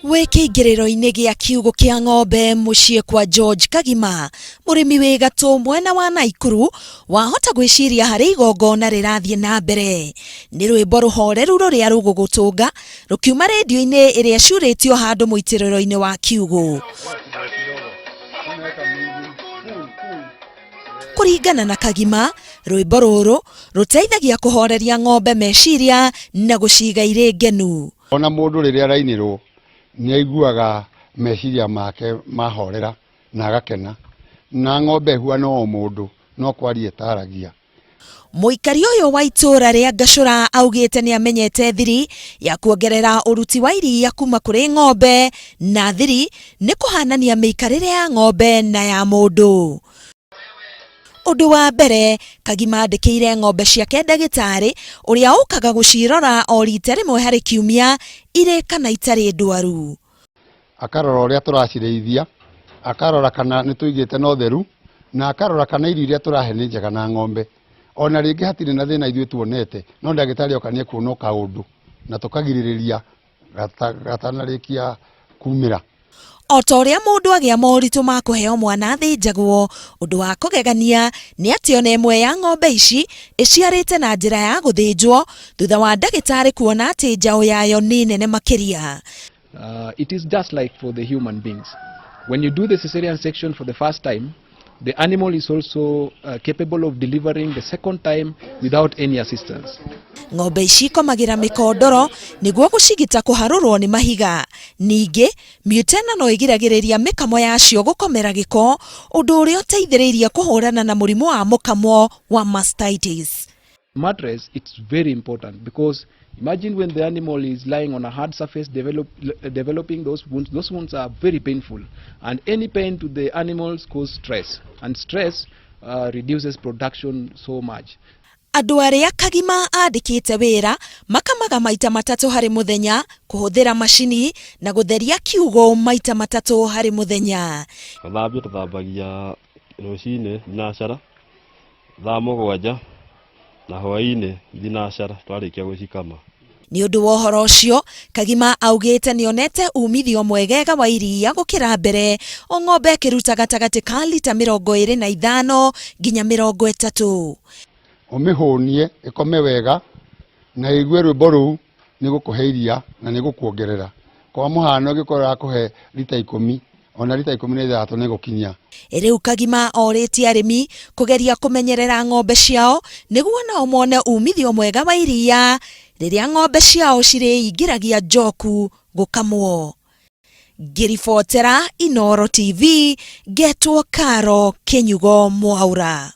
Wikĩingĩrĩro-inĩ gĩa kiugũ kĩa ng'ombe mũciĩ kwa George Kagima, murimi weega mwena wa Nakuru, wahota gwĩciria harĩ igongona rĩrathiĩ na mbere. Nĩ rwimbo rũhoreru rũrĩa rũgũgũtũnga rũkiuma redio-inĩ ĩrĩa curĩtio handũ mũitĩrĩro-inĩ wa kiugũ. Kũringana na Kagima, rwimbo rũrũ rũteithagia kũhoreria ng'ombe meciria na gũciga irĩ ngenu. Ona mũndũ rĩrĩa arainĩrwo nĩ aiguaga meciria make mahorera na agakena, na ng'ombe huana o mũndũ no kwaria taragia. Mũikari ũyũ wa ituura rĩa Ngashura augĩte nĩ amenyete thiri ya kuongerera uruti wa iria kuuma kũrĩ ng'ombe, na thiri nĩ kũhanania mĩikarĩre ya ng'ombe na ya mũndũ. Ũndũ wa mbere, Kagima andĩkĩire ng'ombe ciake ndagĩtarĩ ũrĩa ũkaga gũcirora o rita rĩmwe harĩ kiumia irĩ kana itarĩ ndwaru. Akarora ũrĩa tũracirĩithia, akarora kana nĩ tũigĩte na ũtheru, na akarora kana irio iria tũrahe nĩ njega na ng'ombe. Ona rĩngĩ hatirĩ na thĩna ithuĩ tuonete, no ndagĩtarĩ oka nĩ ekuona kaũndũ na tũkagirĩrĩria gatanarĩkia kumĩra. O ta ũrĩa mũndũ agĩa moritũ ma kũheo mwana athĩnjagwo, ũndũ wa kũgegania nĩ atĩ ona ĩmwe ya ng'ombe ici ĩciarĩte na njĩra ya gũthĩnjwo thutha wa ndagĩtarĩ kuona atĩ njaũ yayo nĩ nene makĩria. It is just like for the human beings. When you do the cesarean section for the first time, the animal is also capable of delivering the second time without any assistance. Ng'ombe ici ikomagira Mikondoro nĩguo gũcigita kũharũrwo nĩ mahiga. Ningĩ, mĩtena no ĩgiragĩrĩria mĩkamo yacio gũkomera gĩko, ũndũ ũrĩa ũteithĩrĩirie kũhũrana na mũrimũ wa mũkamo wa mastitis. Mattress, it's very important because imagine when the animal is lying on a hard surface developing those wounds are very painful, and any pain to the animals cause stress, and stress reduces production so much. Andũ arĩa Kagima andĩkĩte wĩra makamaga maita matatũ harĩ mũthenya kũhũthĩra macini na gũtheria kiugũ maita matatũ harĩ mũthenya. Gũthambia tũthambagia rũcinĩ thinacara, thaa mũgwanja na hwaĩ-inĩ thinacara twarĩkia gũcikama. Nĩ ũndũ wa ũhoro ũcio, Kagima augĩte nĩonete umithio mwegega wa iria gũkĩra mbere, o ng'ombe ĩkĩruta gatagatĩ ka lita 25 nginya 30. Ũmĩhũnie ĩkome wega na ĩigue rwĩmbo rũu nĩ gũkũhe iria na nĩ gũkuongerera. Kwa mũhano ũngĩkorwo kũhe lita 10, ona lita 13 nĩ gũkinyia. Rĩu Kagima orĩtie arĩmi kũgeria kũmenyerera ng'ombe ciao nĩguo nao mone umithio mwega wa iria rĩrĩa ng'ombe ciao cirĩingĩragia njoku gũkamwo. Ngĩribotera Inooro TV, Getwo Karo, Kenyugo Mwaura.